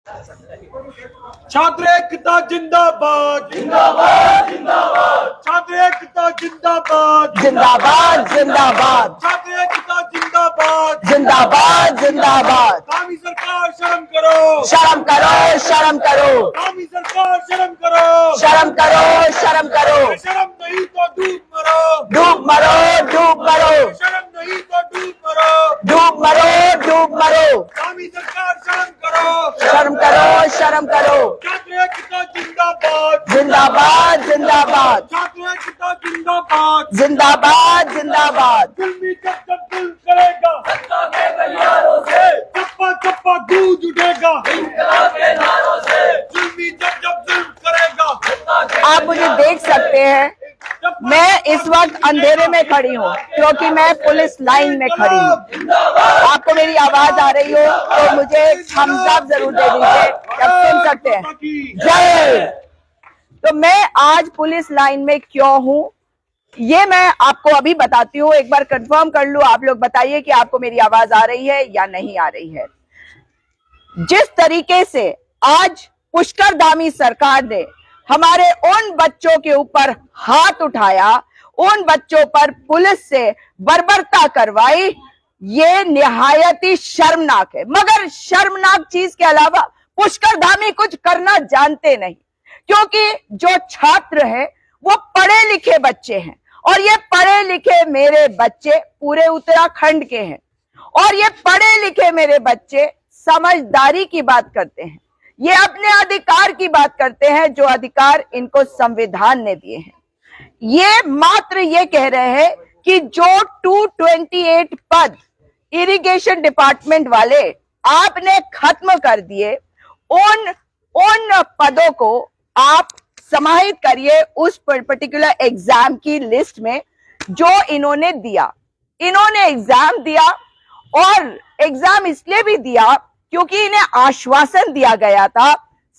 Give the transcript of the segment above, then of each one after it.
छात्र एकता जिंदाबाद जिंदाबाद जिंदाबाद छात्र एकता जिंदाबाद जिंदाबाद जिंदाबाद छात्र एकता जिंदाबाद जिंदाबाद जिंदाबाद। कामी सरकार शर्म करो शर्म करो शर्म करो कामी सरकार शर्म करो शर्म करो शर्म करो। शर्म नहीं तो डूब मरो डूब मरो डूब मरो शर्म नहीं तो डूब मरो डूब मरो डूब मरो। कामी सरकार शर्म करो शर्म करो शर्म करो। छात्र एकता जिंदाबाद जिंदाबाद जिंदाबाद छात्र एकता जिंदाबाद जिंदाबाद जिंदाबाद। जुल्मी जब जुल्म करेगा सत्ता के गलियारों से चप्पा चप्पा गूंज उठेगा इंकलाब के नारों से जुल्मी जब जुल्म करेगा आप मुझे देख सकते हैं, मैं इस वक्त अंधेरे में खड़ी हूँ क्योंकि मैं पुलिस लाइन में खड़ी हूँ। आपको मेरी आवाज आ रही हो तो मुझे थम्स अप जरूर दे दीजिए जब सुन सकते हैं। जय। तो मैं आज पुलिस लाइन में क्यों हूँ ये मैं आपको अभी बताती हूँ। एक बार कंफर्म कर लूं, आप लोग बताइए कि आपको मेरी आवाज आ रही है या नहीं आ रही है। जिस तरीके से आज पुष्कर धामी सरकार ने हमारे उन बच्चों के ऊपर हाथ उठाया, उन बच्चों पर पुलिस से बर्बरता करवाई, ये निहायत ही शर्मनाक है। मगर शर्मनाक चीज के अलावा पुष्कर धामी कुछ करना जानते नहीं, क्योंकि जो छात्र हैं वो पढ़े लिखे बच्चे हैं और ये पढ़े लिखे मेरे बच्चे पूरे उत्तराखंड के हैं और ये पढ़े लिखे मेरे बच्चे समझदारी की बात करते हैं, ये अपने अधिकार की बात करते हैं जो अधिकार इनको संविधान ने दिए हैं। ये मात्र ये कह रहे हैं कि जो 228 पद इरिगेशन डिपार्टमेंट वाले आपने खत्म कर दिए, उन पदों को आप समाहित करिए उस पर्टिकुलर एग्जाम की लिस्ट में जो इन्होंने दिया। इन्होंने एग्जाम दिया और एग्जाम इसलिए भी दिया क्योंकि इन्हें आश्वासन दिया गया था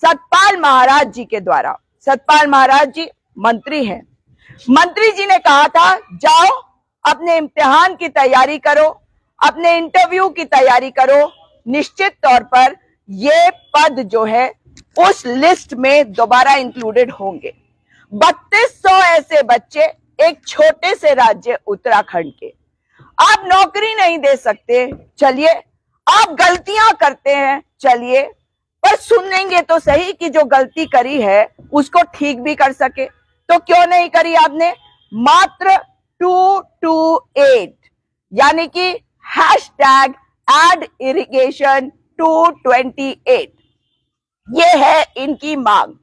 सतपाल महाराज जी के द्वारा। सतपाल महाराज जी मंत्री हैं, मंत्री जी ने कहा था जाओ अपने इम्तिहान की तैयारी करो, अपने इंटरव्यू की तैयारी करो, निश्चित तौर पर ये पद जो है उस लिस्ट में दोबारा इंक्लूडेड होंगे। 3200 ऐसे बच्चे एक छोटे से राज्य उत्तराखंड के, आप नौकरी नहीं दे सकते, चलिए आप गलतियां करते हैं, चलिए पर सुनेंगे तो सही कि जो गलती करी है उसको ठीक भी कर सके। तो क्यों नहीं करी आपने? मात्र 228 यानी कि #add-irrigation 228 ये है इनकी मांग।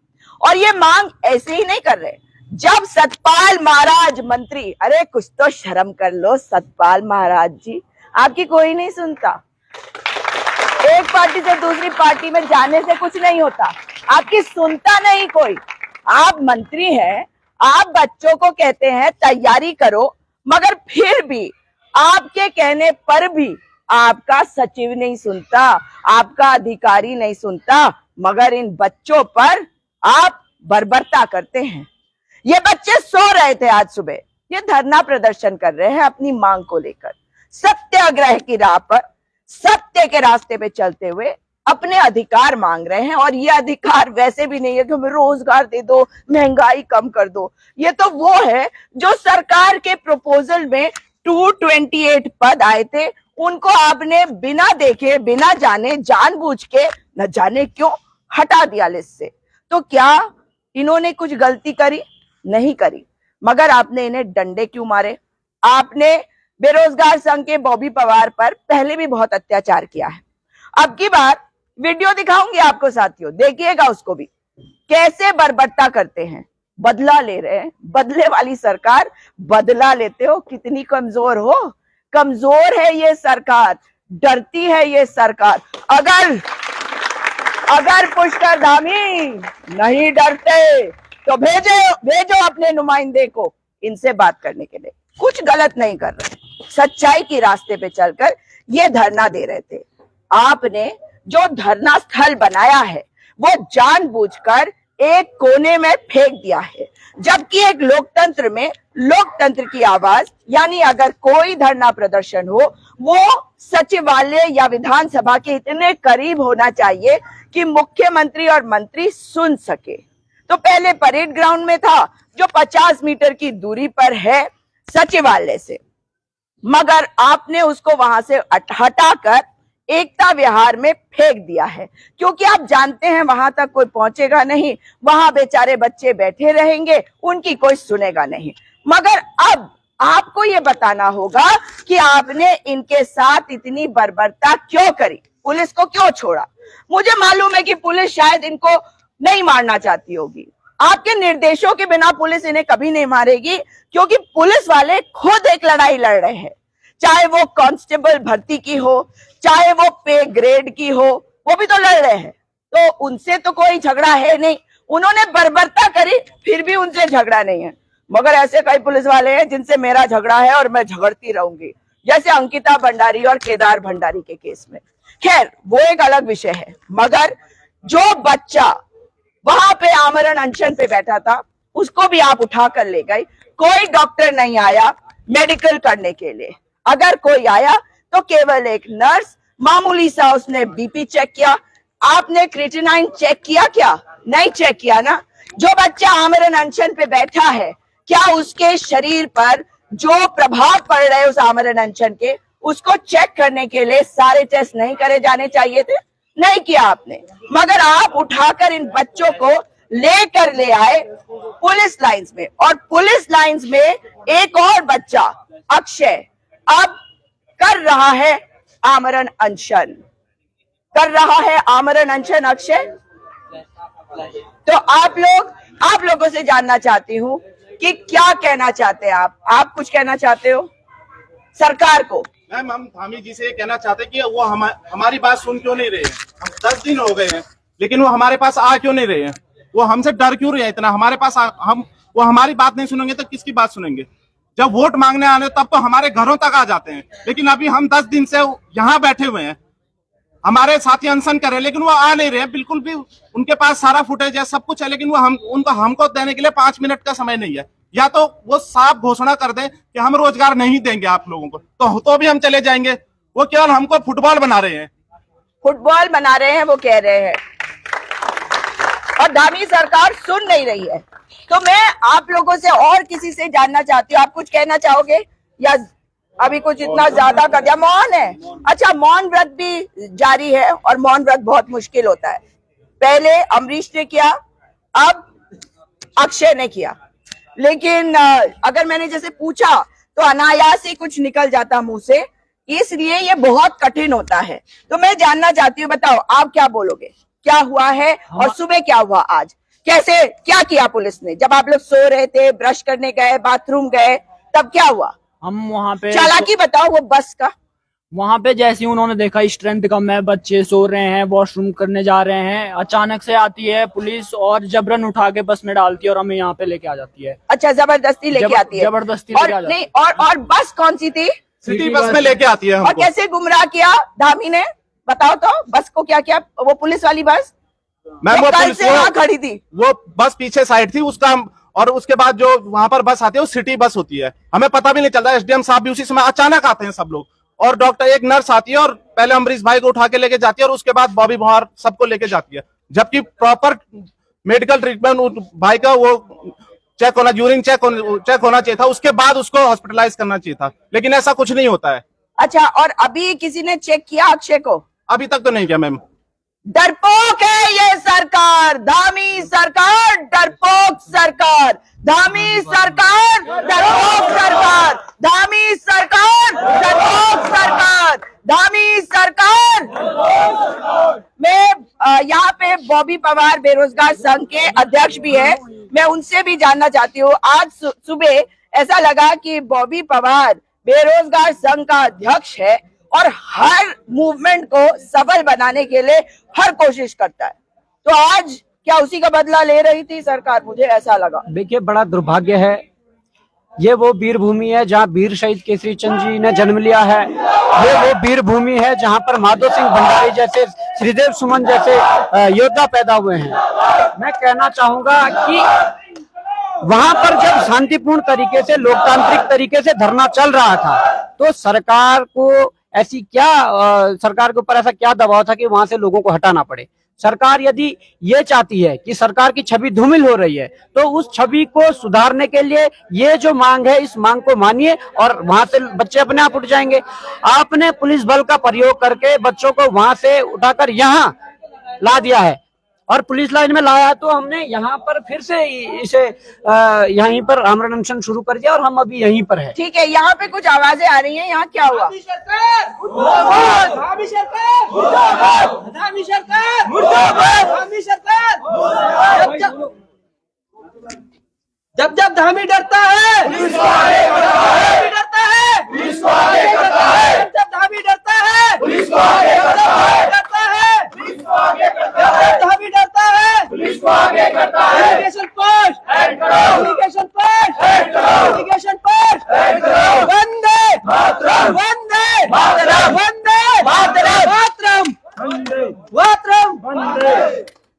और ये मांग ऐसे ही नहीं कर रहे। जब सतपाल महाराज मंत्री, अरे कुछ तो शर्म कर लो सतपाल महाराज जी, आपकी कोई नहीं सुनता। एक पार्टी से दूसरी पार्टी में जाने से कुछ नहीं होता, आपकी सुनता नहीं कोई। आप मंत्री हैं, आप बच्चों को कहते हैं तैयारी करो, मगर फिर भी आपके कहने पर भी आपका सचिव नहीं सुनता, आपका अधिकारी नहीं सुनता, मगर इन बच्चों पर आप बर्बरता करते हैं। ये बच्चे सो रहे थे आज सुबह, ये धरना प्रदर्शन कर रहे हैं अपनी मांग को लेकर, सत्याग्रह की राह पर, सत्य के रास्ते पे चलते हुए अपने अधिकार मांग रहे हैं। और ये अधिकार वैसे भी नहीं है कि हमें रोजगार दे दो, महंगाई कम कर दो। ये तो वो है जो सरकार के प्रपोजल में 228 पद आए थे, उनको आपने बिना देखे, बिना जाने, जानबूझ के न जाने क्यों हटा दिया लिस्ट से। तो क्या इन्होंने कुछ गलती करी? नहीं करी, मगर आपने इन्हें डंडे क्यों मारे? आपने बेरोजगार संघ के बॉबी पवार पर पहले भी बहुत अत्याचार किया है। अब की बार वीडियो दिखाऊंगी आपको साथियों, देखिएगा उसको भी कैसे बर्बरता करते हैं, बदला ले रहे हैं। बदले वाली सरकार, बदला लेते हो, कितनी कमजोर हो। कमजोर है ये सरकार, डरती है ये सरकार। अगर पुष्कर धामी नहीं डरते तो भेजो अपने नुमाइंदे को इनसे बात करने के लिए। कुछ गलत नहीं कर रहे, सच्चाई की रास्ते पे चलकर ये धरना दे रहे थे। आपने जो धरना स्थल बनाया है वो जानबूझकर एक कोने में फेंक दिया है, जबकि एक लोकतंत्र में लोकतंत्र की आवाज, यानी अगर कोई धरना प्रदर्शन हो वो सचिवालय या विधानसभा के इतने करीब होना चाहिए कि मुख्यमंत्री और मंत्री सुन सके। तो पहले परेड ग्राउंड में था, जो 50 मीटर की दूरी पर है सचिवालय से, मगर आपने उसको वहां से हटाकर एकता विहार में फेंक दिया है, क्योंकि आप जानते हैं वहां तक कोई पहुंचेगा नहीं, वहां बेचारे बच्चे बैठे रहेंगे, उनकी कोई सुनेगा नहीं। मगर अब आपको ये बताना होगा कि आपने इनके साथ इतनी बर्बरता क्यों करी, पुलिस को क्यों छोड़ा। मुझे मालूम है कि पुलिस शायद इनको नहीं मारना चाहती होगी, आपके निर्देशों के बिना पुलिस इन्हें कभी नहीं मारेगी, क्योंकि पुलिस वाले खुद एक लड़ाई लड़ रहे हैं, चाहे वो कांस्टेबल भर्ती की हो, चाहे वो पे ग्रेड की हो, वो भी तो लड़ रहे हैं। तो उनसे तो कोई झगड़ा है नहीं, उन्होंने बर्बरता करी फिर भी उनसे झगड़ा नहीं है। मगर ऐसे कई पुलिस वाले हैं जिनसे मेरा झगड़ा है और मैं झगड़ती रहूंगी, जैसे अंकिता भंडारी और केदार भंडारी के केस में। खैर वो एक अलग विषय है। मगर जो बच्चा वहां पे आमरण अनशन पे बैठा था, उसको भी आप उठा कर ले गए। कोई डॉक्टर नहीं आया मेडिकल करने के लिए, अगर कोई आया तो केवल एक नर्स, मामूली सा उसने बीपी चेक किया। आपने क्रिएटिनाइन चेक किया क्या? नहीं चेक किया ना। जो बच्चा आमरण अनशन पे बैठा है, क्या उसके शरीर पर जो प्रभाव पड़ रहे उस आमरण अनशन के, उसको चेक करने के लिए सारे टेस्ट नहीं करे जाने चाहिए थे? नहीं किया आपने। मगर आप उठाकर इन बच्चों को लेकर ले आए पुलिस लाइंस में, और पुलिस लाइंस में एक और बच्चा अक्षय अब कर रहा है आमरण अनशन, कर रहा है आमरण अनशन अक्षय। तो आप लोगों से जानना चाहती हूँ कि क्या कहना चाहते हैं आप कुछ कहना चाहते हो सरकार को? मैम, हम धामी जी से ये कहना चाहते कि वो हमारी बात सुन क्यों नहीं रहे हैं। हम 10 दिन हो गए हैं, लेकिन वो हमारे पास आ क्यों नहीं रहे हैं? वो हमसे डर क्यों रहे हैं इतना? हमारे पास वो हमारी बात नहीं सुनेंगे तो किसकी बात सुनेंगे? जब वोट मांगने आने तब तो हमारे घरों तक आ जाते हैं, लेकिन अभी हम 10 दिन से यहाँ बैठे हुए हैं, हमारे साथी अनशन कर रहे हैं, लेकिन वो आ नहीं रहे हैं बिल्कुल भी। उनके पास सारा फुटेज है, सब कुछ है, लेकिन वो हमको देने के लिए 5 मिनट का समय नहीं है। या तो वो साफ घोषणा कर दें कि हम रोजगार नहीं देंगे आप लोगों को, तो भी हम चले जाएंगे। वो केवल हमको फुटबॉल बना रहे हैं, फुटबॉल बना रहे हैं वो कह रहे हैं, और धामी सरकार सुन नहीं रही है। तो मैं आप लोगों से और किसी से जानना चाहती हूँ, आप कुछ कहना चाहोगे या अभी कुछ इतना ज्यादा कर दिया? मौन है। अच्छा, मौन व्रत भी जारी है, और मौन व्रत बहुत मुश्किल होता है। पहले अमरीश ने किया, अब अक्षय ने किया, लेकिन अगर मैंने जैसे पूछा तो अनायास ही कुछ निकल जाता मुंह से, इसलिए ये बहुत कठिन होता है। तो मैं जानना चाहती हूँ, बताओ आप क्या बोलोगे, क्या हुआ है और सुबह क्या हुआ आज? कैसे क्या किया पुलिस ने? जब आप लोग सो रहे थे, ब्रश करने गए, बाथरूम गए, तब क्या हुआ? हम वहाँ पे चालाकी बताओ वो बस का। वहाँ पे जैसे ही उन्होंने देखा स्ट्रेंथ कम है, बच्चे सो रहे हैं, वॉशरूम करने जा रहे हैं, अचानक से आती है पुलिस और जबरन उठा के बस में डालती है और हमें यहाँ पे लेके आ जाती है। अच्छा, जबरदस्ती लेके आती है? जबरदस्ती और लेके आ जाती है। नहीं, और बस कौन सी थी? सिटी बस में लेके आती है और हमको। कैसे गुमराह किया धामी ने, बताओ तो। बस को क्या किया? वो पुलिस वाली बस मैम, वो कल पुलिस से वहां खड़ी थी, वो बस पीछे साइड थी उसका, और उसके बाद जो वहां पर बस आती है वो सिटी बस होती है, हमें पता भी नहीं चलता। एसडीएम साहब भी उसी समय अचानक आते हैं सब लोग, और डॉक्टर एक नर्स आती है और पहले अमरीश भाई को उठा के लेके जाती है, और उसके बाद बॉबी बहार सबको लेके जाती है, जबकि प्रॉपर मेडिकल ट्रीटमेंट भाई का वो चेक होना, यूरिन चेक होना चाहिए था, उसके बाद उसको हॉस्पिटलाइज करना चाहिए था, लेकिन ऐसा कुछ नहीं होता है। अच्छा, और अभी किसी ने चेक किया अक्षय को? अभी तक तो नहीं किया मैम। डरपोक है ये सरकार, धामी सरकार, डरपोक सरकार, धामी सरकार, डरपोक सरकार, धामी सरकार, डरपोक सरकार, धामी सरकार। मैं यहाँ पे बॉबी पवार बेरोजगार संघ के अध्यक्ष भी है, मैं उनसे भी जानना चाहती हूँ। आज सुबह ऐसा लगा कि बॉबी पवार बेरोजगार संघ का अध्यक्ष है और हर मूवमेंट को सफल बनाने के लिए हर कोशिश करता है, तो आज क्या उसी का बदला ले रही थी सरकार? मुझे ऐसा लगा। देखिए, बड़ा दुर्भाग्य है, ये वो वीर भूमि है जहाँ वीर शहीद केसरी चंद जी ने जन्म लिया है। ये वो वीर भूमि है जहाँ पर माधो सिंह भंडारी जैसे, श्रीदेव सुमन जैसे योद्धा पैदा हुए हैं। मैं कहना चाहूंगा कि वहां पर जब शांतिपूर्ण तरीके से, लोकतांत्रिक तरीके से धरना चल रहा था, तो सरकार को ऐसी क्या सरकार के ऊपर ऐसा क्या दबाव था कि वहां से लोगों को हटाना पड़े। सरकार यदि ये चाहती है कि सरकार की छवि धूमिल हो रही है तो उस छवि को सुधारने के लिए ये जो मांग है इस मांग को मानिए और वहां से बच्चे अपने आप उठ जाएंगे। आपने पुलिस बल का प्रयोग करके बच्चों को वहां से उठाकर यहाँ ला दिया है और पुलिस लाइन में लाया तो हमने यहाँ पर फिर से इसे यहीं पर आमरण अनशन शुरू कर दिया और हम अभी यहीं पर है। ठीक है, यहाँ पे कुछ आवाजें आ रही हैं, यहाँ क्या हुआ? जब जब धामी डरता है डरता है जब धामी डरता है डरता है धामी डरता है इरिगेशन पोस्ट वंदे वंदे मातरम।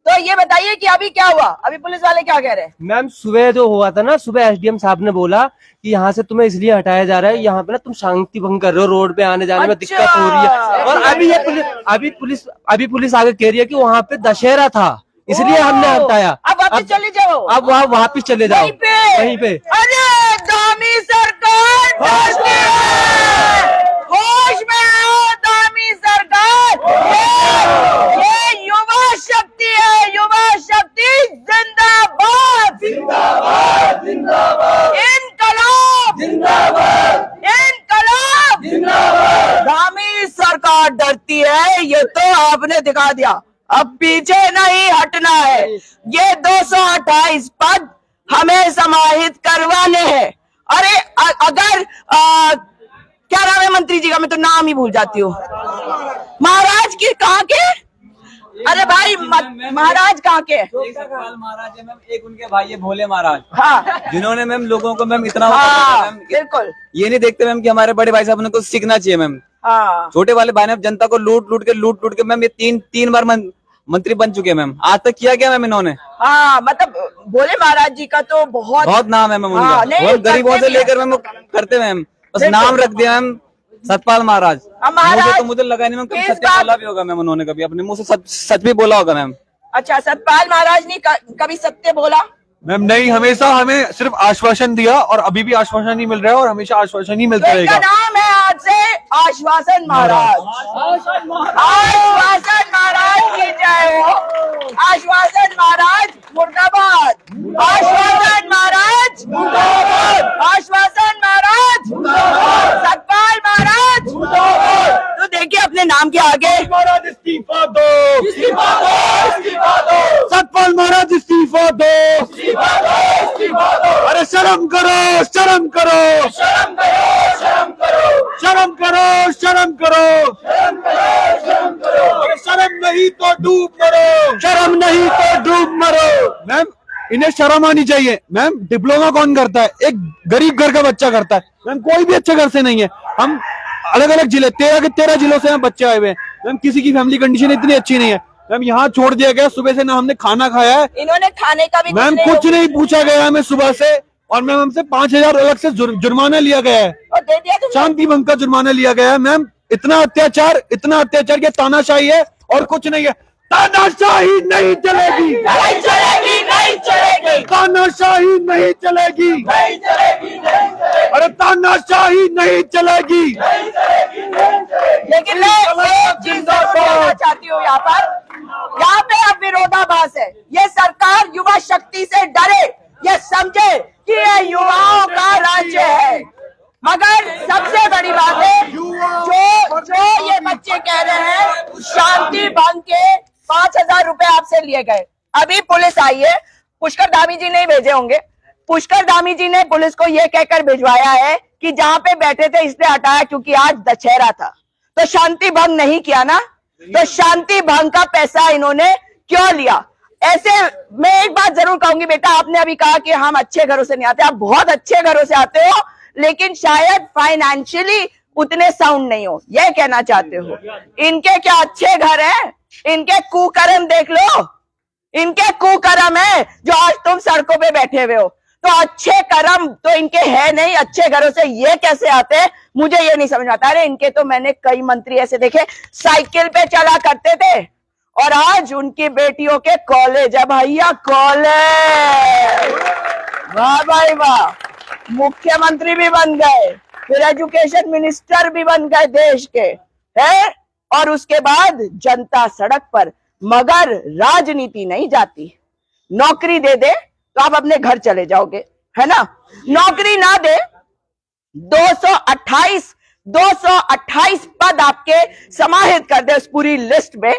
तो ये बताइए कि अभी क्या हुआ? अभी पुलिस वाले क्या कह रहे हैं? मैम सुबह जो हुआ था ना, सुबह एसडीएम साहब ने बोला कि यहाँ से तुम्हें इसलिए हटाया जा रहा है, यहाँ पे ना तुम शांति भंग कर रहे हो, रोड पे आने जाने में दिक्कत हो रही है। और अभी पुलिस आगे कह रही है कि वहाँ पे दशहरा था इसलिए हमने हटाया। अब वापस चले जाओ, अब वहाँ वापिस चले जाओ वहीं पे। अरे दामी सरकार होश में आओ, दामी सरकार। ये युवा शक्ति है, युवा शक्ति जिंदाबाद जिंदाबाद जिंदाबाद, इनकलाब जिंदाबाद इनकलाब जिंदाबाद। दामी सरकार डरती है, ये तो आपने दिखा दिया। अब पीछे नहीं हटना है। ये 228 पद हमें समाहित करवाने हैं। अरे अगर क्या नाम है मंत्री जी का, मैं तो नाम ही भूल जाती हूँ। महाराज की कहाँ के? अरे भाई महाराज कहाँ के? महाराज है मैम, एक उनके भाई है भोले महाराज। हाँ, जिन्होंने मैम लोगों को मैम इतना हाँ, बिल्कुल ये नहीं देखते मैम कि हमारे बड़े भाई साहब ने कुछ सीखना चाहिए मैम। हाँ, छोटे वाले भाई ने जनता को लूट के मैम ये तीन बार मंत्री बन चुके हैं मैम। आज तक किया क्या मैम इन्होंने? हाँ, मतलब भोले महाराज जी का तो बहुत नाम है मैम हाँ, उनका। वो गरीबों से लेकर मैम करते मैम, बस नाम रख दिया मैम सतपाल महाराज। मुझे लगा नहीं मैम कभी सत्य बोला भी होगा मैम उन्होंने, कभी अपने मुंह से सच भी बोला होगा मैम। अच्छा, सतपाल महाराज ने कभी सत्य बोला? मैम नहीं, हमेशा हमें सिर्फ आश्वासन दिया और अभी भी आश्वासन ही मिल रहा है और हमेशा आश्वासन ही मिलता रहेगा। नाम है आज से आश्वासन महाराज। आश्वासन महाराज की जय हो। आश्वासन महाराज मुर्दाबाद। आश्वासन महाराज मुर्दाबाद। आश्वासन महाराज मुर्दाबाद। सतपाल महाराज मुर्दाबाद। तो देखिए अपने नाम के आगे महाराज इस्तीफा दो, इस्तीफा दो, इस्तीफा दो। सतपाल महाराज इस्तीफा दो, अरे शर्म करो, शर्म करो, शर्म करो, शर्म करो, शर्म करो, शर्म करो, शर्म करो, शर्म करो। अरे शर्म नहीं तो डूब मरो, शर्म नहीं तो डूब मरो। मैम इन्हें शर्म आनी चाहिए। मैम डिप्लोमा कौन करता है? एक गरीब घर का बच्चा करता है। मैम कोई भी अच्छे घर से नहीं है। हम अलग अलग जिले 13 के 13 जिलों से हम बच्चे आए हुए हैं। मैम किसी की फैमिली कंडीशन इतनी अच्छी नहीं है। मैम यहाँ छोड़ दिया गया, सुबह से ना हमने खाना खाया है। इन्होंने खाने का भी मैम कुछ नहीं पूछा गया हमें सुबह से, और मैम हमसे 5,000 अलग से जुर्माना लिया गया है, और दे दिया तुमने? शांति भंग का जुर्माना लिया गया है। मैम इतना अत्याचार ये तानाशाही है और कुछ नहीं है। तानाशाही नहीं चलेगी, नहीं चलेगी, नहीं चलेगी, तानाशाही नहीं चलेगी, नहीं चलेगी, नहीं चलेगी, अरे तानाशाही नहीं चलेगी। नहीं चलेगी, नहीं चलेगी। लेकिन मैं एक चीज और कहना चाहती हूँ यहाँ पे अब विरोधाभास है। ये सरकार युवा शक्ति से डरे, ये समझे कि ये युवाओं का राज्य है। मगर सबसे बड़ी बात है जो ये बच्चे कह रहे हैं, शांति भंग के 5,000 रुपए आपसे लिए गए। अभी पुलिस आई है, पुष्कर धामी जी नहीं भेजे होंगे। पुष्कर धामी जी ने पुलिस को ये कहकर भिजवाया है कि जहाँ पे बैठे थे इसलिए हटाया क्योंकि आज दशहरा था। तो शांति भंग नहीं किया ना, तो शांति भंग का पैसा इन्होंने क्यों लिया? ऐसे मैं एक बात जरूर कहूंगी, बेटा आपने अभी कहा कि हम अच्छे घरों से नहीं आते, आप बहुत अच्छे घरों से आते हो, लेकिन शायद फाइनेंशियली उतने साउंड नहीं हो, यह कहना चाहते हो। इनके क्या अच्छे घर हैं? इनके कुकर्म देख लो, इनके कुकर्म है जो आज तुम सड़कों पे बैठे हुए हो। तो अच्छे कर्म तो इनके है नहीं, अच्छे घरों से ये कैसे आते हैं मुझे ये नहीं समझ आता। अरे इनके तो मैंने कई मंत्री ऐसे देखे साइकिल पे चला करते थे और आज उनकी बेटियों के कॉलेज है भैया, कॉलेज। वाह भाई वाह, मुख्यमंत्री भी बन गए, फिर एजुकेशन मिनिस्टर भी बन गए देश के, है। और उसके बाद जनता सड़क पर, मगर राजनीति नहीं जाती। नौकरी दे दे तो आप अपने घर चले जाओगे, है ना। नौकरी ना दे 228 पद आपके समाहित कर दे उस पूरी लिस्ट में,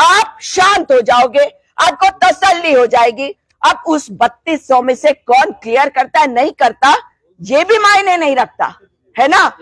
आप शांत हो जाओगे, आपको तसल्ली हो जाएगी। अब उस 3200 में से कौन क्लियर करता है नहीं करता ये भी मायने नहीं रखता, है ना।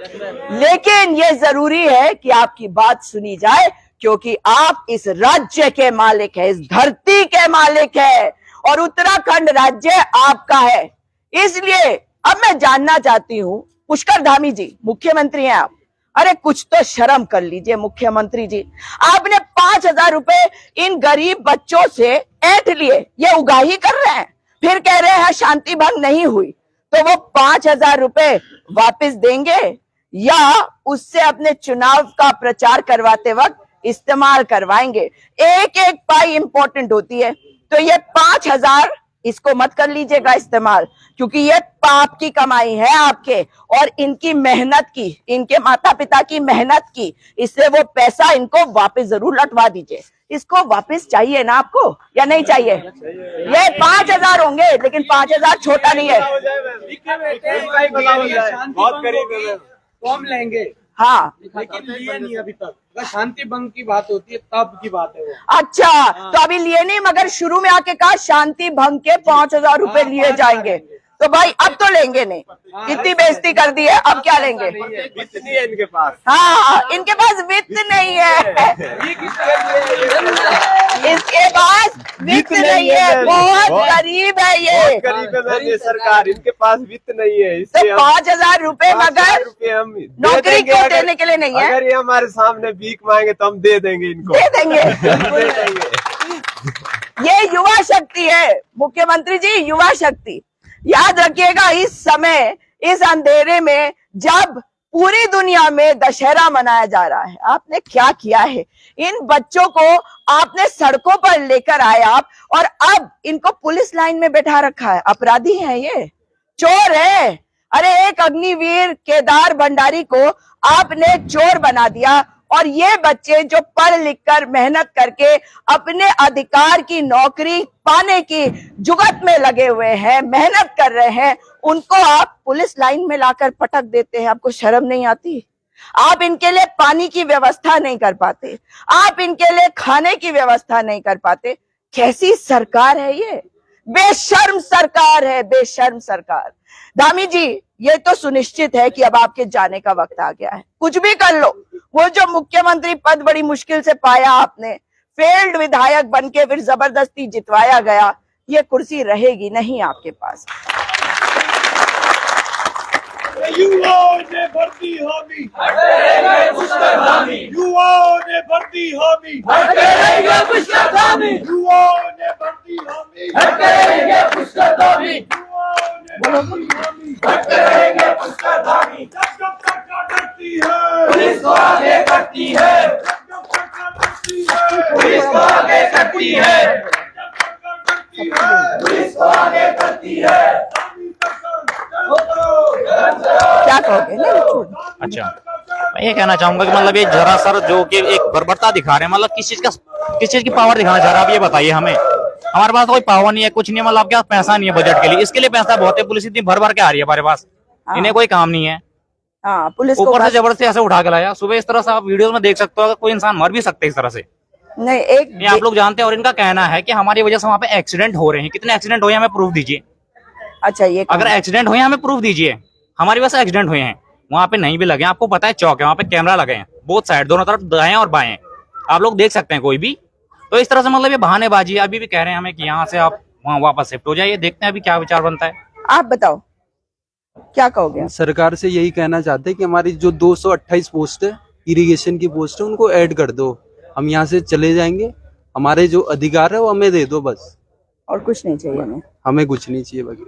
लेकिन ये जरूरी है कि आपकी बात सुनी जाए, क्योंकि आप इस राज्य के मालिक है, इस धरती के मालिक है, और उत्तराखंड राज्य आपका है। इसलिए अब मैं जानना चाहती हूं, पुष्कर धामी जी मुख्यमंत्री हैं आप, अरे कुछ तो शर्म कर लीजिए मुख्यमंत्री जी। आपने 5000 रुपए इन गरीब बच्चों से ऐंठ लिए, ये उगाही कर रहे हैं, फिर कह रहे हैं शांति भंग नहीं हुई। तो वो 5000 रुपए वापस देंगे या उससे अपने चुनाव का प्रचार करवाते वक्त इस्तेमाल करवाएंगे? एक एक पाई इंपॉर्टेंट होती है। तो ये 5000 इसको मत कर लीजिएगा इस्तेमाल, क्योंकि ये पाप की कमाई है आपके और इनकी मेहनत की, इनके माता पिता की मेहनत की, इससे वो पैसा इनको वापस जरूर लौटवा दीजिए। इसको वापस चाहिए ना आपको या नहीं चाहिए? ये 5000 होंगे, लेकिन 5000 छोटा नहीं है। बहुत करीब है, कम लेंगे। हाँ, लेकिन लिए नहीं अभी तक। अगर शांति भंग की बात होती है तब की बात है वो। अच्छा, तो अभी लिए नहीं, मगर शुरू में आके कहा शांति भंग के 5000 रुपए लिए जाएंगे, तो भाई अब तो लेंगे नहीं, इतनी बेइज्जती कर दी है, अब क्या लेंगे? वित्त नहीं है इनके पास। हाँ, इनके पास वित्त नहीं है, इसके पास वित्त नहीं है, बहुत गरीब है ये, गरीब है सरकार, इनके पास वित्त नहीं है। तो 5000 रुपए मगर हम नौकरी क्यों देने के लिए नहीं है? अगर ये हमारे सामने भीख मांगे तो हम दे देंगे इनको, दे देंगे। ये युवा शक्ति है मुख्यमंत्री जी, युवा शक्ति। याद रखिएगा, इस समय, इस अंधेरे में, जब पूरी दुनिया में दशहरा मनाया जा रहा है, आपने क्या किया है? इन बच्चों को आपने सड़कों पर लेकर आए आप, और अब इनको पुलिस लाइन में बैठा रखा है। अपराधी है ये, चोर है। अरे एक अग्निवीर केदार भंडारी को आपने चोर बना दिया, और ये बच्चे जो पढ़ लिख कर मेहनत करके अपने अधिकार की नौकरी पाने की जुगत में लगे हुए हैं, मेहनत कर रहे हैं, उनको आप पुलिस लाइन में लाकर पटक देते हैं। आपको शर्म नहीं आती? आप इनके लिए पानी की व्यवस्था नहीं कर पाते, आप इनके लिए खाने की व्यवस्था नहीं कर पाते। कैसी सरकार है ये? बेशर्म सरकार है, बेशर्म सरकार। धामी जी, ये तो सुनिश्चित है कि अब आपके जाने का वक्त आ गया है। कुछ भी कर लो, वो जो मुख्यमंत्री पद बड़ी मुश्किल से पाया आपने, फेल्ड विधायक बनके फिर जबरदस्ती जितवाया गया, ये कुर्सी रहेगी नहीं आपके पास। युवाओं ने भर्ती हामी, युवाओं ने भर्ती हामी, युवाओं ने भर्ती हामी, जब सरकार डरती है पुलिस को आगे करती है, जब सरकार डरती है पुलिस को आगे करती है, जब सरकार डरती है पुलिस को आगे करती है। क्या कहोगे? अच्छा, मैं ये कहना चाहूंगा कि मतलब ये जरा सर जो कि एक बर्बरता दिखा रहे हैं, मतलब किस चीज की पावर दिखाना चाह रहा है, आप ये बताइए हमें। हमारे पास कोई पावर नहीं है, कुछ नहीं है, मतलब आपके पास पैसा नहीं है बजट के लिए, इसके लिए पैसा बहुत है, पुलिस इतनी भर भर के आ रही है हमारे पास, इन्हें कोई काम नहीं है। हाँ, पुलिस ऊपर से जबरदस्ती ऐसे उठा के लाया। सुबह इस तरह से आप वीडियोस में देख सकते हो, कोई इंसान मर भी सकते हैं इस तरह से। नहीं, एक ये आप लोग जानते हैं, और इनका कहना है कि हमारी वजह से वहाँ पे एक्सीडेंट हो रहे हैं। कितने एक्सीडेंट हुए हमें प्रूफ दीजिए। अच्छा, ये अगर एक्सीडेंट हुए हमें प्रूफ दीजिए, हमारी वजह से एक्सीडेंट हुए हैं। वहाँ पे नहीं भी लगे, आपको पता है चौक है, वहाँ पे कैमरा लगे हैं बोथ साइड, दोनों तरफ, दाएं और बाएं, आप लोग देख सकते हैं कोई भी। तो इस तरह से मतलब ये बहानेबाजी है। अभी भी कह रहे हैं हमें कि यहाँ से आप वहाँ वापस शिफ्ट हो जाइए, देखते हैं अभी क्या विचार बनता है। आप बताओ क्या कहोगे? सरकार से यही कहना चाहते हैं कि हमारी जो 228 पोस्ट है, इरिगेशन की पोस्ट है, उनको ऐड कर दो, हम यहाँ से चले जाएंगे, हमारे जो अधिकार है वो हमें दे दो बस, और कुछ नहीं चाहिए हमें। हमें कुछ नहीं चाहिए बाकी।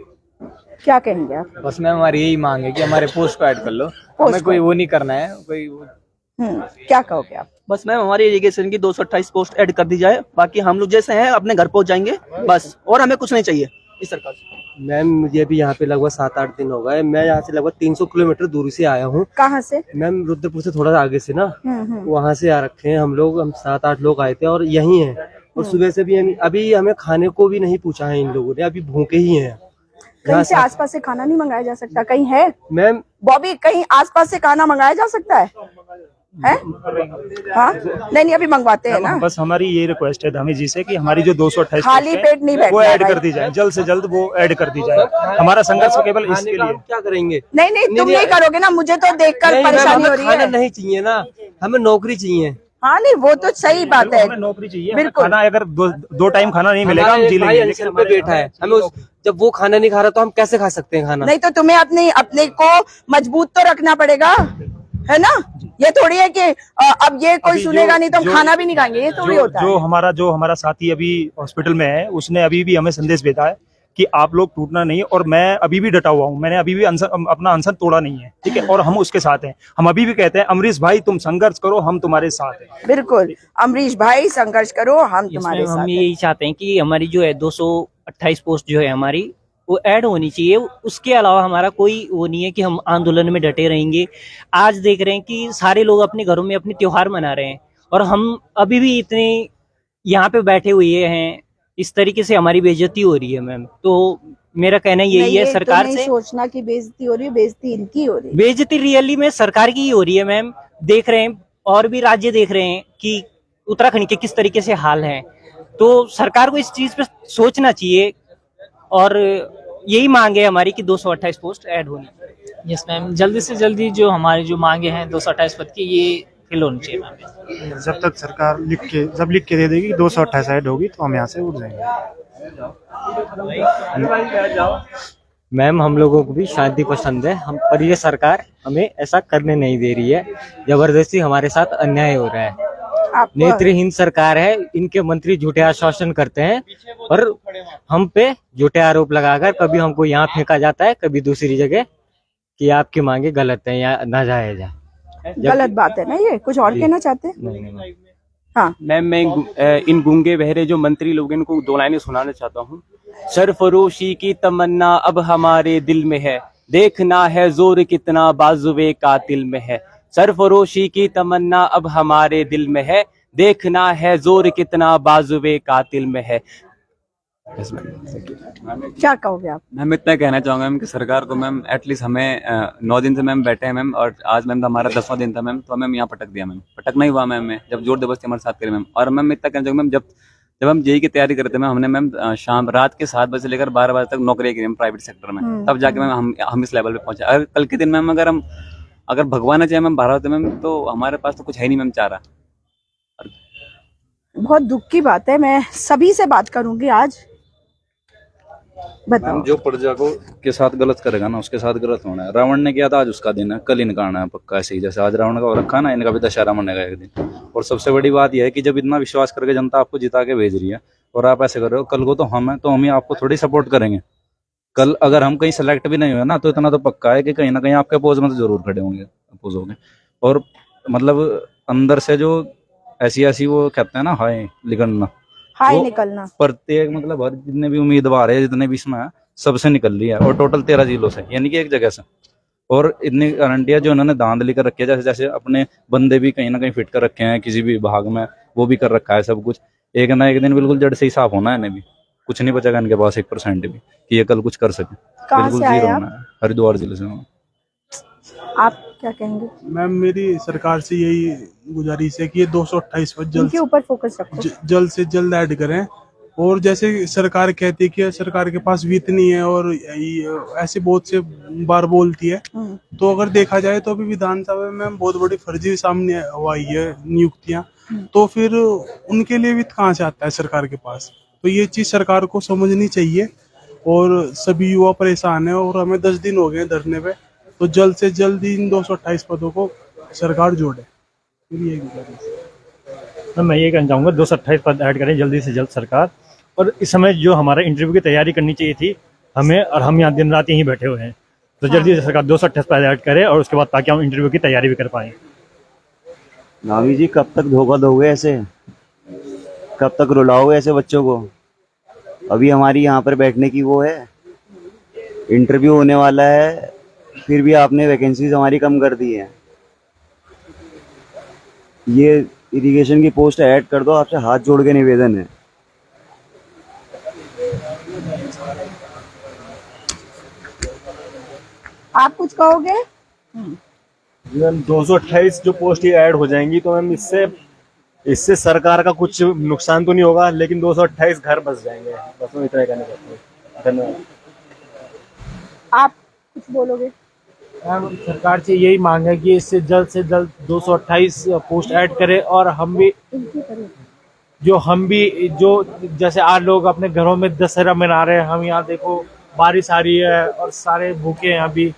क्या कहेंगे आप? बस मैम हमारी यही मांग है कि हमारे पोस्ट को ऐड कर लो, हमें कोई वो नहीं करना है कोई। क्या कहोगे आप? बस मैम हमारी इरिगेशन की 228 पोस्ट ऐड कर दी जाए, बाकी हम लोग जैसे हैं अपने घर पहुंच जाएंगे बस, और हमें कुछ नहीं चाहिए इस सरकार से। मैम मुझे भी यहाँ पे लगभग 7-8 दिन हो गए। मैं यहाँ से लगभग 300 किलोमीटर दूर से आया हूँ। कहाँ से? मैम रुद्रपुर से थोड़ा आगे से ना, वहाँ से आ रखे हैं हम लोग। हम 7-8 लोग आए थे और यही हैं। और सुबह से भी अभी हमें खाने को भी नहीं पूछा है इन लोगों ने, अभी भूखे ही हैं। कहीं से आसपास से खाना नहीं मंगाया जा सकता? कहीं है मैम बॉबी, कहीं आसपास से खाना मंगाया जा सकता है? हाँ नहीं अभी मंगवाते हैं ना। बस हमारी ये रिक्वेस्ट है धामी जी से कि हमारी जो 228 खाली पेट नहीं बैठना वो ऐड है कर दी जाए, जल्द से जल्द वो ऐड कर दी जाए। हमारा संघर्ष केवल इसके लिए। हम क्या करेंगे? नहीं तुम नहीं करोगे ना, मुझे तो देखकर परेशानी हो रही है। नहीं चाहिए ना, हमें नौकरी चाहिए। हाँ नहीं वो तो सही बात है, हमें नौकरी चाहिए, बिल्कुल। खाना अगर दो टाइम खाना नहीं मिलेगा हम जी लेंगे, लेकिन पे बैठा है, हमें जब वो खाना नहीं खा रहा तो हम कैसे खा सकते हैं खाना? नहीं तो तुम्हें अपने को मजबूत तो रखना पड़ेगा, है ना। ये थोड़ी है कि अब ये कोई सुनेगा नहीं तो हम खाना भी नहीं खाएंगे, ये थोड़ी होता है। जो हमारा साथी अभी हॉस्पिटल में है, उसने अभी भी हमें संदेश भेजा है कि आप लोग टूटना नहीं, और मैं अभी भी डटा हुआ हूँ, मैंने अभी भी अपना अनशन तोड़ा नहीं है, ठीक है, और हम उसके साथ हैं। हम अभी भी कहते हैं अमरीश भाई तुम संघर्ष करो, हम तुम्हारे साथ हैं। बिल्कुल अमरीश भाई संघर्ष करो, हम तुम्हारे साथ हम हैं। यही चाहते हैं कि हमारी जो है 228 पोस्ट जो है हमारी वो ऐड होनी चाहिए। उसके अलावा हमारा कोई वो नहीं है कि हम आंदोलन में डटे रहेंगे। आज देख रहे हैं कि सारे लोग अपने घरों में अपने त्योहार मना रहे हैं और हम अभी भी इतने यहाँ पे बैठे हुए हैं, इस तरीके से हमारी बेइज्जती हो रही है मैम। तो मेरा कहना यही है सरकार से, सोचना कि बेइज्जती हो रही है, बेइज्जती इनकी हो रही है। बेइज्जती रियली में सरकार की ही हो रही है मैम। देख रहे हैं और भी राज्य देख रहे हैं कि उत्तराखंड के किस तरीके से हाल हैं, तो सरकार को इस चीज पे सोचना चाहिए और यही मांग है हमारी कि 228 पोस्ट ऐड होनी चाहिए। यस मैम, जल्दी से जल्दी जो हमारी जो मांगे हैं 228 पद की, ये फिल होनी चाहिए मैम। जब तक सरकार लिख के दे देगी 228 ऐड होगी तो हम यहाँ से उठ जाएंगे। मैम हम लोगों को भी शांति पसंद है, हम पर ये सरकार हमें ऐसा करने नहीं दे रही है, जबरदस्ती हमारे साथ अन्याय हो रहा है। नेत्रहीन सरकार है, इनके मंत्री झूठे आश्वासन करते हैं और हम पे झूठे आरोप लगाकर कभी हमको यहाँ फेंका जाता है, कभी दूसरी जगह कि आपकी मांगे गलत है या नाजायज है। गलत बात है ना ये, कुछ और कहना चाहते हैं? नहीं। हाँ मैम मैं इन गूंगे बहरे जो मंत्री लोग इनको 2 लाइनें सुनाना चाहता हूँ। सरफरोशी की तमन्ना अब हमारे दिल में है, देखना है जोर कितना बाजुए कातिल में है। सरफरोशी की तमन्ना अब हमारे दिल में है, देखना है जोर कितना बाजुए कातिल में है। क्या कहोगे आप? मैम इतना कहना चाहूंगा मैम कि सरकार को मैम एटलीस्ट हमें 9 दिन से मैम बैठे हैं मैम, और आज मैम हमारा 10वां दिन था मैम, तो मैम यहाँ पटक दिया मैम, पटक नहीं हुआ मैम में जब जोर जबरदस्ती हमारे साथ करे मैम। और मैम इतना कहना चाहूंगा मैम, जब हम जेई की तैयारी करते मैम, हमने मैम रात के 7 बजे से लेकर 12 बजे तक नौकरी की मैम प्राइवेट सेक्टर में, तब जाके मैम हम इस लेवल पे पहुंचे। अगर कल के दिन मैम अगर भगवान चाहे मैम 12 होते मैम, तो हमारे पास तो कुछ है नहीं मैम चारा। बहुत दुख की बात है, मैं सभी से बात करूंगी आज। बताओ। जो प्रजा को के साथ गलत करेगा ना उसके साथ गलत होना है। रावण ने किया था, आज उसका दिन है, कल इनका आना है पक्का। ऐसे ही जैसे आज रावण का हो रखा ना, इनका भी दशहरा मनेगा एक दिन। और सबसे बड़ी बात यह है कि जब इतना विश्वास करके जनता आपको जिता के भेज रही है और आप ऐसे कर रहे हो, कल को तो हम है तो हम ही आपको थोड़ी सपोर्ट करेंगे। कल अगर हम कहीं सेलेक्ट भी नहीं हुए ना, तो इतना तो पक्का है कि कहीं ना कहीं आपके अपोज में तो जरूर खड़े होंगे, अपोज होंगे। और मतलब अंदर से जो ऐसी वो कहते हैं ना, हाय निकलना, हाय निकलना, प्रत्येक मतलब हर जितने भी उम्मीदवार है, जितने भी इसमें है, सबसे निकल रही है। और टोटल 13 जिलों से, यानी कि एक जगह से। और इतनी गारंटियां जो उन्होंने धांधली कर रखी है, जैसे जैसे अपने बंदे भी कहीं ना कहीं फिट कर रखे हैं किसी भी विभाग में, वो भी कर रखा है सब कुछ। एक ना एक दिन बिल्कुल जड़ से ही साफ होना है, इन्हें भी कुछ नहीं बचेगा इनके पास 1% भी कि ये कल कुछ कर सके। बिल्कुल जीरो होना है। हरिद्वार जिले से। आप क्या कहेंगे? मैम मेरी सरकार से यही गुजारिश है कि ये 228 पर इनके ऊपर फोकस रखो, जल्द से जल्द ऐड करें। और जैसे सरकार कहती है कि सरकार के पास वित्त नहीं है और ऐसे बहुत से बार बोलती है, तो अगर देखा जाए तो अभी विधानसभा में बहुत बड़ी फर्जी सामने आई है नियुक्तियां, तो फिर उनके लिए वित्त कहाँ से आता है सरकार के पास? तो ये चीज सरकार को समझनी चाहिए। और सभी युवा परेशान है और हमें 10 दिन हो गए धरने पे, तो जल्द से जल्द इन 228 पदों को सरकार जोड़े। मैं ये कहना चाहूँगा 228 पद ऐड करें जल्दी से जल्द सरकार। और इस समय जो हमारा इंटरव्यू की तैयारी करनी चाहिए थी, हमें, और हम यहाँ दिन रात यहीं बैठे हुए हैं। तो जल्दी से सरकार 228 पर ऐड करे और उसके बाद ताकि हम इंटरव्यू की तैयारी भी कर पाएं। नावी जी, कब तक धोखा दोगे ऐसे? कब तक रुलाओगे ऐसे बच्चों को? अभी हमारी यहाँ पर बैठने की वो है, इंटरव्यू होने वाला है, फिर भी आपने वैकेंसीज हमारी कम कर दी है। ये इरिगेशन की पोस्ट ऐड कर दो, आपसे हाथ जोड़ के निवेदन है। आप कुछ कहोगे? मैम 228 जो पोस्ट ये ऐड हो जाएंगी तो मैम इससे सरकार का कुछ नुकसान तो नहीं होगा, लेकिन 228 घर बस जाएंगे। बस मैं इतना कहना चाहता हूँ। धन्यवाद। आप कुछ बोलोगे? मैम सरकार से यही मांग है कि इससे जल्द से जल्द 228 पोस्ट ऐड करे और हम भी जो जैसे आज लोग अपने घरों में दशहरा मना रहे हैं, हम यहाँ देखो बारिश आ रही है और सारे भूखे हैं अभी,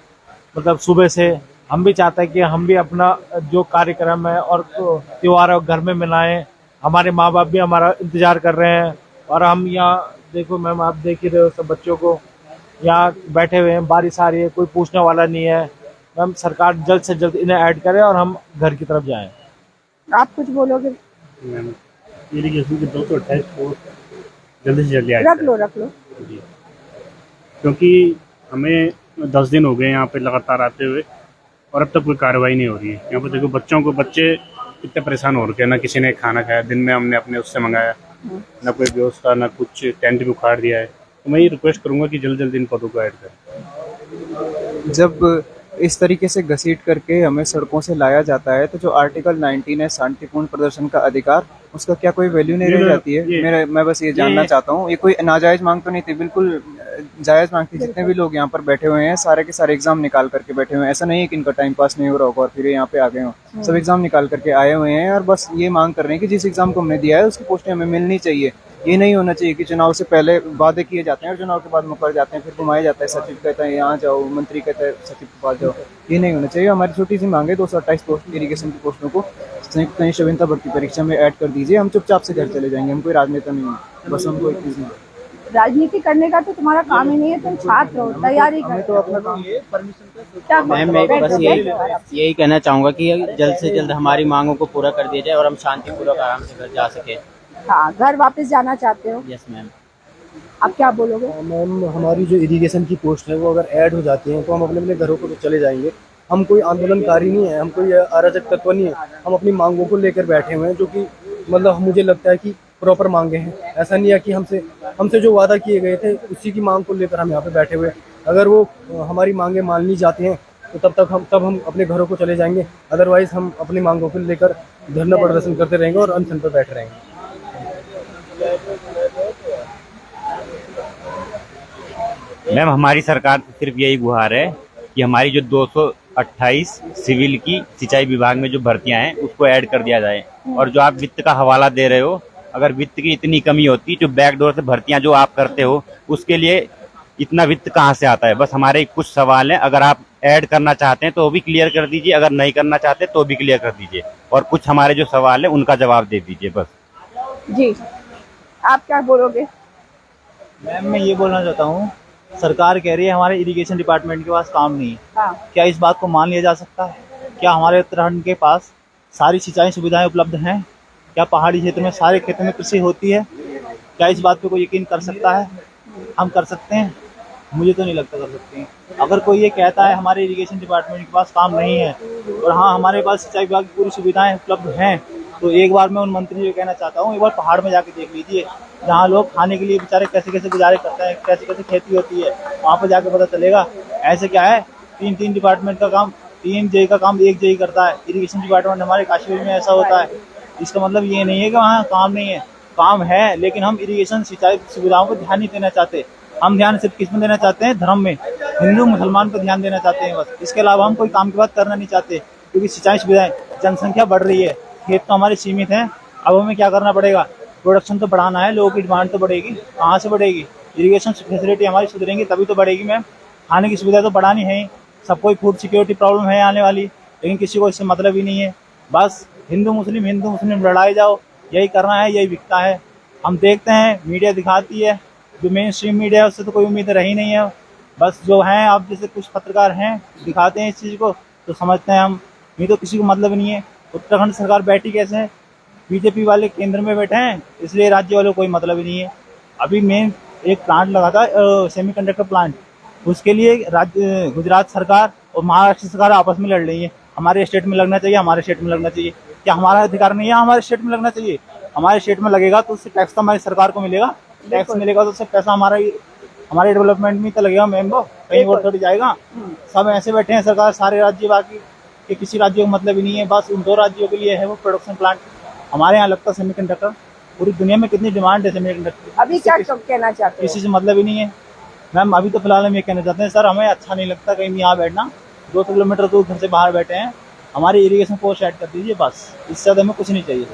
मतलब सुबह से। हम भी चाहते हैं कि हम भी अपना जो कार्यक्रम है और त्योहार घर में मनाएं। हमारे माँ बाप भी हमारा इंतजार कर रहे हैं और हम यहाँ देखो मैम, आप देख ही रहे हो सब बच्चों को यहाँ बैठे हुए हैं, बारिश आ रही है, कोई पूछने वाला नहीं है। मैम सरकार जल्द से जल्द इन्हें ऐड करे और हम घर की तरफ जाएं। आप कुछ बोलोगे? मैम इरिगेशन की 228 पोस्ट जल्दी से जल्दी ऐड रख लो जी, क्योंकि हमें 10 दिन हो गए यहाँ पे लगातार आते हुए और अब तक कोई कार्रवाई नहीं हो रही है। यहाँ पर देखो बच्चे कितने परेशान हो रखे हैं, ना किसी ने खाना खाया, दिन में हमने अपने उससे मंगाया, ना कोई व्यवस्था, ना कुछ, टेंट भी उखाड़ दिया है। तो मैं ये रिक्वेस्ट करूंगा कि जल्द जल्द इन पदों को ऐड करें। जब इस तरीके से घसीट करके हमें सड़कों से लाया जाता है तो जो आर्टिकल 19 है शांतिपूर्ण प्रदर्शन का अधिकार, उसका क्या कोई वैल्यू नहीं रह जाती है? मैं बस ये जानना चाहता हूँ। ये कोई नाजायज मांग तो नहीं थी, बिल्कुल जायज मांग थी। जितने भी लोग यहाँ पर बैठे हुए हैं सारे के सारे एग्जाम निकाल करके बैठे हुए हैं। ऐसा नहीं है कि इनका टाइम पास नहीं हो रहा होगा और फिर यहाँ पे आ गए हो। सब एग्जाम निकाल करके आए हुए हैं और बस ये मांग कर रहे हैं कि जिस एग्जाम को हमने दिया है उसकी पोस्टें हमें मिलनी चाहिए। ये नहीं होना चाहिए कि चुनाव से पहले वादे किए जाते हैं और चुनाव के बाद मुकर जाते हैं, फिर घुमाया जाता है। सचिव कहता है यहाँ जाओ, मंत्री कहता है सचिव के पास जाओ। ये नहीं होना चाहिए। हमारी छोटी सी मांग है 228 पोस्ट इरिगेशन की पोस्टों को संयुक्त कनिष्ठ अभियंता भर्ती परीक्षा में ऐड कर दीजिए। हम चुपचाप से घर चले जाएंगे, हम कोई राजनेता नहीं है, बस हमको एक चीज नहीं। राजनीति करने का तो तुम्हारा काम ही नहीं है, तुम छात्र हो, तैयारी करो। तो अपना काम मैम मैं बस यही कहना चाहूँगा कि जल्द से जल्द हमारी मांगों को पूरा कर दिया जाए और हम शांतिपूर्वक आराम से घर जा सके। हाँ, घर वापस जाना चाहते हो? Yes ma'am. आप क्या बोलोगे? मैम हमारी जो इरिगेशन की पोस्ट है वो अगर ऐड हो जाती है तो हम अपने अपने घरों को तो चले जाएंगे। हम कोई आंदोलनकारी नहीं है, हम कोई अराजक तत्व नहीं है। हम अपनी मांगों को लेकर बैठे हुए हैं, जो कि मतलब मुझे लगता है कि प्रॉपर मांगे हैं। ऐसा नहीं है कि हमसे जो वादा किए गए थे उसी की मांग को लेकर हम यहाँ पे बैठे हुए। अगर वो हमारी मांगे मान ली जाती हैं तो तब हम अपने घरों को चले जाएंगे। अदरवाइज हम अपनी मांगों को लेकर धरना प्रदर्शन करते रहेंगे और अनशन पर बैठे रहेंगे। मैम हमारी सरकार से सिर्फ यही गुहार है कि हमारी जो 228 सिविल की सिंचाई विभाग में जो भर्तियां हैं उसको ऐड कर दिया जाए। और जो आप वित्त का हवाला दे रहे हो, अगर वित्त की इतनी कमी होती, जो बैकडोर से भर्तियां जो आप करते हो, उसके लिए इतना वित्त कहाँ से आता है? बस हमारे कुछ सवाल हैं, अगर आप ऐड करना चाहते हैं तो वो भी क्लियर कर दीजिए, अगर नहीं करना चाहते तो भी क्लियर कर दीजिए, और कुछ हमारे जो सवाल है उनका जवाब दे दीजिए बस। जी, आप क्या बोलोगे? मैम मैं ये बोलना चाहता हूँ, सरकार कह रही है हमारे इरिगेशन डिपार्टमेंट के पास काम नहीं है। हाँ। क्या इस बात को मान लिया जा सकता है? क्या हमारे उत्तराखंड के पास सारी सिंचाई सुविधाएं उपलब्ध हैं? क्या पहाड़ी क्षेत्र में सारे खेतों में कृषि होती है? क्या इस बात पे कोई यकीन कर सकता है? हम कर सकते हैं? मुझे तो नहीं लगता कर सकते हैं। अगर कोई ये कहता है हमारे इरिगेशन डिपार्टमेंट के पास काम नहीं है और हाँ हमारे पास सिंचाई विभाग की पूरी सुविधाएं उपलब्ध हैं, तो एक बार मैं उन मंत्री को कहना चाहता हूँ, एक बार पहाड़ में जाके देख लीजिए, जहाँ लोग खाने के लिए बेचारे कैसे कैसे गुजारे करते हैं, कैसे कैसे खेती होती है, वहाँ पर जाके पता चलेगा। ऐसे क्या है, तीन डिपार्टमेंट का काम, 3 जेई का काम 1 जेई करता है। इरिगेशन डिपार्टमेंट हमारे काश्मीर में ऐसा होता है। इसका मतलब ये नहीं है कि वहाँ काम नहीं है, काम है, लेकिन हम इरिगेशन सिंचाई सुविधाओं पर ध्यान नहीं देना चाहते। हम ध्यान सिर्फ किस में देना चाहते हैं? धर्म में, हिंदू मुसलमान पर ध्यान देना चाहते हैं बस। इसके अलावा हम कोई काम की बात करना नहीं चाहते, क्योंकि सिंचाई सुविधाएं, जनसंख्या बढ़ रही है, खेत तो हमारे सीमित हैं। अब हमें क्या करना पड़ेगा? प्रोडक्शन तो बढ़ाना है, लोगों की डिमांड तो बढ़ेगी। कहाँ से बढ़ेगी? इरिगेशन फैसिलिटी हमारी सुधरेंगी तभी तो बढ़ेगी मैम। खाने की सुविधा तो बढ़ानी है, सबको फूड सिक्योरिटी प्रॉब्लम है आने वाली, लेकिन किसी को इससे मतलब ही नहीं है। बस हिंदू मुस्लिम लड़ाई जाओ, यही करना है, यही बिकता है। हम देखते हैं मीडिया दिखाती है, जो मेन स्ट्रीम मीडिया है उससे तो कोई उम्मीद रही नहीं है। बस जो हैं अब जैसे कुछ पत्रकार हैं दिखाते हैं इस चीज़ को तो समझते हैं हम, नहीं तो किसी को मतलब नहीं है। उत्तराखंड सरकार बैठी कैसे है, बीजेपी वाले केंद्र में बैठे हैं, इसलिए राज्य वालों को कोई मतलब ही नहीं है। अभी मेन एक प्लांट लगा था सेमीकंडक्टर प्लांट, उसके लिए राज्य गुजरात सरकार और महाराष्ट्र सरकार आपस में लड़ रही है, हमारे स्टेट में लगना चाहिए, हमारे स्टेट में लगना चाहिए। क्या हमारा अधिकार नहीं है हमारे स्टेट में लगना चाहिए? हमारे स्टेट में लगेगा तो उससे टैक्स तो हमारी सरकार को मिलेगा, टैक्स मिलेगा तो उससे पैसा हमारे डेवलपमेंट में तो लगेगा मैम, वो कहीं और थोड़ी जाएगा। सब ऐसे बैठे हैं सरकार, सारे राज्य बाकी कि किसी राज्य को मतलब ही नहीं है, बस उन 2 राज्यों के लिए है वो प्रोडक्शन प्लांट। हमारे यहाँ लगता है सेमीकंडक्टर, पूरी दुनिया में कितनी डिमांड है सेमीकंडक्टर। अभी क्या कहना चाहते हैं? किसी से मतलब ही नहीं है मैम। अभी तो फिलहाल हम ये कहना चाहते हैं सर, हमें अच्छा नहीं लगता कहीं यहाँ बैठना, 200 किलोमीटर दूर घर से बाहर बैठे हैं, हमारी इरिगेशन पोस्ट ऐड कर दीजिए बस, इससे ज़्यादा हमें कुछ नहीं चाहिए।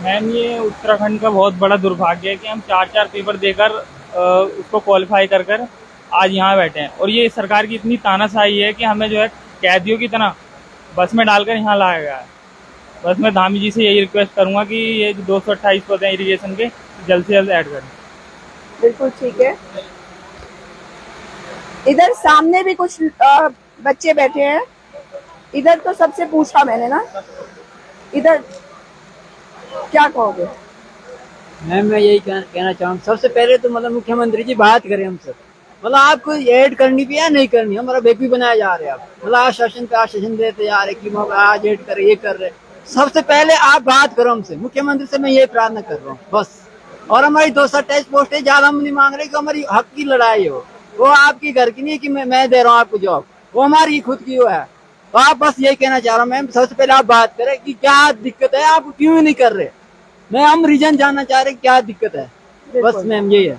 मैम ये उत्तराखंड का बहुत बड़ा दुर्भाग्य है कि हम 4 पेपर देकर उसको क्वालिफाई कर आज यहाँ बैठे हैं, और ये सरकार की इतनी तानाशाही है कि हमें जो है कैदियों की तरह बस में डालकर यहाँ लाया गया है। बस मैं धामी जी से यही रिक्वेस्ट करूँगा कि ये जो 228 पद हैं इरिगेशन के जल्द से जल्द ऐड करें। बिल्कुल ठीक है। इधर सामने भी कुछ बच्चे बैठे हैं, इधर तो सबसे पूछा मैंने ना, इधर क्या कहोगे? मैम मैं यही कहना चाहूँ, सबसे पहले तो मतलब मुख्यमंत्री जी बात करें हमसे, मतलब आपको ऐड करनी भी या नहीं करनी, हमारा बेबी बनाया जा रहे हैं आप, मतलब आश्वासन पे आश्वासन देते जा रहे कि आज ऐड करे, ये कर रहे। सबसे पहले आप बात करो हमसे, मुख्यमंत्री से मैं ये प्रार्थना कर रहा हूँ बस। और हमारी 228 पोस्टें ज्यादा हम नहीं मांग रहे कि हमारी हक की लड़ाई हो, वो आपकी घर की नहीं कि मैं दे रहा हूँ आपको जॉब, वो हमारी खुद की वो है। तो आप बस यही कहना चाह रहा हूँ मैम, सबसे पहले आप बात करें कि क्या दिक्कत है, आप क्यों नहीं कर रहे, मैं हम रीजन जानना चाह रहे क्या दिक्कत है, बस मैम यही है।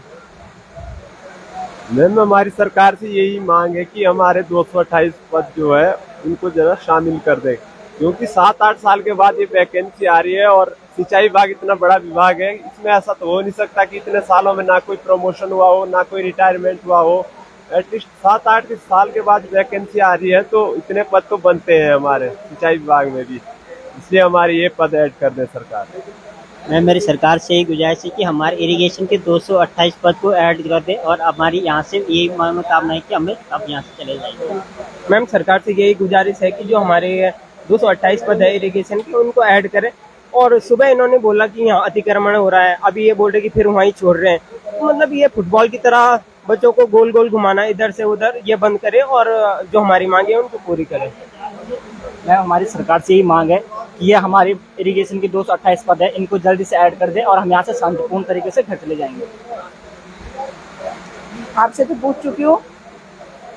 मैम हमारी सरकार से यही मांग है कि हमारे 228 पद जो है उनको जरा शामिल कर दे, क्योंकि 7-8 साल के बाद ये वैकेंसी आ रही है, और सिंचाई विभाग इतना बड़ा विभाग है, इसमें ऐसा तो हो नहीं सकता कि इतने सालों में ना कोई प्रमोशन हुआ हो, ना कोई रिटायरमेंट हुआ हो। एटलीस्ट 7-8 साल के बाद वैकेंसी आ रही है तो इतने पद तो बनते हैं हमारे सिंचाई विभाग में भी, इसलिए हमारे ये पद ऐड कर दे सरकार। मैं मेरी सरकार से यही गुजारिश है कि हमारे इरिगेशन के 228 पद को ऐड कर दे, और हमारी यहाँ से यही मनोकामना है कि हमें अब यहाँ से चले जाएंगे। मैम सरकार से यही गुजारिश है कि जो हमारे 228 पद है इरिगेशन के उनको ऐड करें, और सुबह इन्होंने बोला कि यहाँ अतिक्रमण हो रहा है, अभी ये बोल रहे कि फिर वहीं छोड़ रहे हैं, तो मतलब ये फुटबॉल की तरह बच्चों को गोल गोल घुमाना इधर से उधर, ये बंद करें और जो हमारी मांगे है उनको पूरी करें। मैं हमारी सरकार से यही मांग है कि ये हमारे इरिगेशन के 228 पद है, इनको जल्दी से ऐड कर दे और हम यहाँ से शांतिपूर्ण तरीके से घर चले जाएंगे। आपसे तो पूछ चुकी हूँ,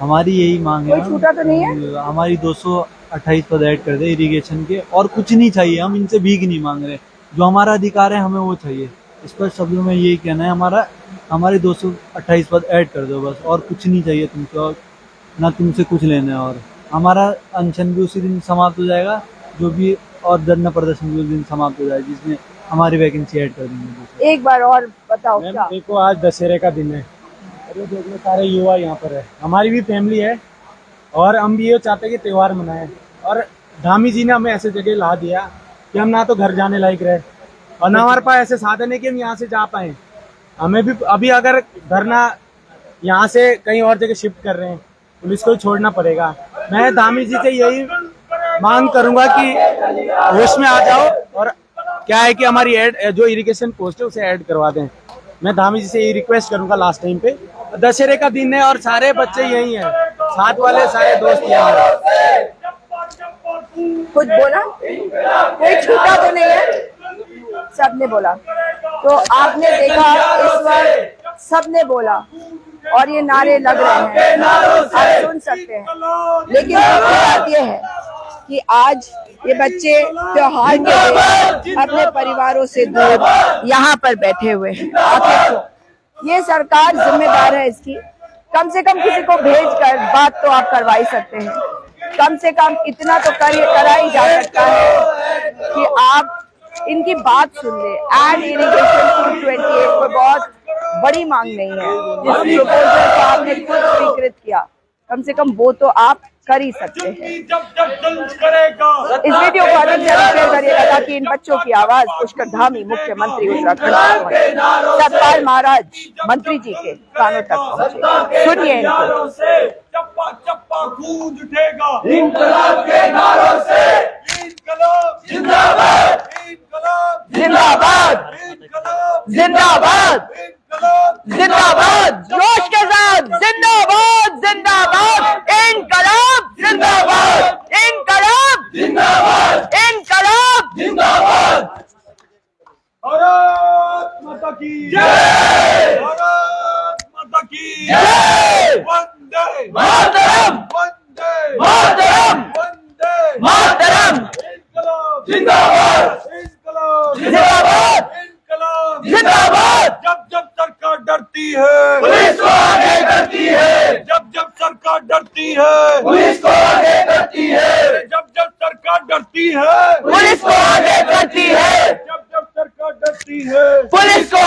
हमारी यही मांग है, कोई छूटा तो नहीं है? हमारी 228 पद ऐड कर दे इरिगेशन के, और कुछ नहीं चाहिए, हम इनसे भीख नहीं मांग रहे, जो हमारा अधिकार है हमें वो चाहिए। इस पर शब्दों में यही कहना है, हमारे 228 पद ऐड कर दो बस, और कुछ नहीं चाहिए तुमसे, और ना तुमसे कुछ लेना है। और हमारा अनशन भी उसी दिन समाप्त हो जाएगा, जो भी और धरना प्रदर्शन भी उस दिन समाप्त हो जाएगा, जिसमें हमारी वैकेंसी ऐड कर देंगे। एक बार और बताओ क्या? देखो आज दशहरे का दिन है, अरे देखो सारे युवा यहाँ पर है, हमारी भी फैमिली है, और हम भी ये चाहते हैं कि त्यौहार मनाएं, और धामी जी ने हमें ऐसे जगह ला दिया कि हम ना तो घर जाने लायक रहे, और ना हमारे पास ऐसे साधन है कि हम यहाँ से जा पाए। हमें भी अभी अगर धरना यहाँ से कहीं और जगह शिफ्ट कर रहे हैं, पुलिस को छोड़ना पड़ेगा। मैं धामी जी से यही मांग करूंगा कि होश में आ जाओ, और क्या है कि हमारी जो इरिगेशन पोस्ट है उसे ऐड करवा दें। मैं धामी जी से यही रिक्वेस्ट करूंगा लास्ट टाइम पे। दशहरे का दिन है और सारे बच्चे यही हैं, साथ वाले सारे दोस्त यहाँ हैं। कुछ बोला? कोई छूटा तो नहीं है? सबने बोला। तो आपने देखा इस बार सबने बोला, और ये नारे लग रहे हैं, आप सुन सकते हैं। लेकिन बात ये है कि आज ये बच्चे त्योहार के दिन अपने परिवारों से दूर यहाँ पर बैठे हुए हैं। आखिर क्यों? ये सरकार जिम्मेदार है इसकी। कम से कम किसी को भेजकर बात तो आप करवा ही सकते हैं, कम से कम इतना तो करा ही जा सकता है कि आप इनकी बात सुन ले। एंड इरिगेशन 228 कोई बहुत बड़ी मांग नहीं है, जिस प्रपोजल को आपने खुद स्वीकृत किया, कम से कम वो तो आप कर ही सकते हैं। जब जब जल्द करेगा इस वीडियो को अधिक से अधिक शेयर करिएगा ताकि इन बच्चों की आवाज पुष्कर धामी, मुख्यमंत्री उत्तराखंड तक पहुंचे, सतपाल महाराज मंत्री जी के कानों तक पहुंचे। सुनिए इनको। चप्पा चप्पा गूंज उठेगा इंकलाब के नारों से। इंकलाब जिंदाबाद, इंकलाब जिंदाबाद, इंकलाब जिंदाबाद, इंकलाब जिंदाबाद, जोश के साथ जिंदाबाद, जिंदाबाद, इनकलाब जिंदाबाद, इनकलाब जिंदाबाद, इनकलाब जिंदाबाद। भारत माता की जय, भारत माता की जय। वंदे मातरम, वंदे मातरम, वंदे मातरम, इंकलाब जिंदाबाद, इंकलाब जिंदाबाद, इंकलाब जिंदाबाद। जब जब सरकार डरती है पुलिस को आगे करती है। जब जब सरकार डरती है पुलिस को आगे करती है। जब जब सरकार डरती है पुलिस को आगे करती है, जब जब सरकार डरती है पुलिस को